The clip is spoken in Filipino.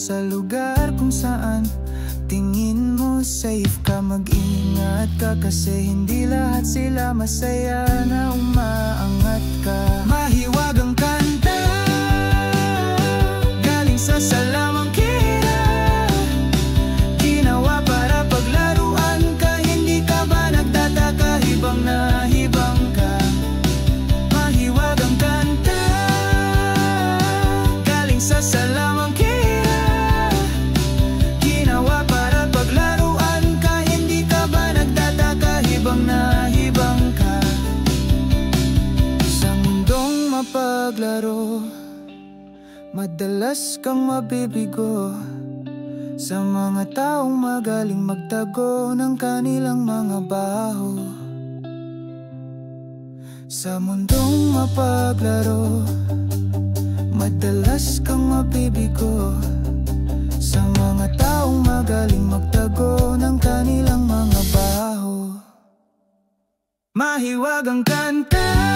Sa lugar kung saan tingin mo safe ka, mag-ingat ka, kasi hindi lahat sila masaya na umaangat ka. Mahiwagang kanta galing sa salamang kira, ginawa para paglaruan ka. Hindi ka ba nagtataka, hibang na hibang ka? Mahiwagang kanta galing sa salamang kira, paglaro, madalas kang mabibigo sa mga taong magaling magtago ng kanilang mga baho. Sa mundong mapaglaro, madalas kang mabibigo sa mga taong magaling magtago ng kanilang mga baho. Mahiwagang kanta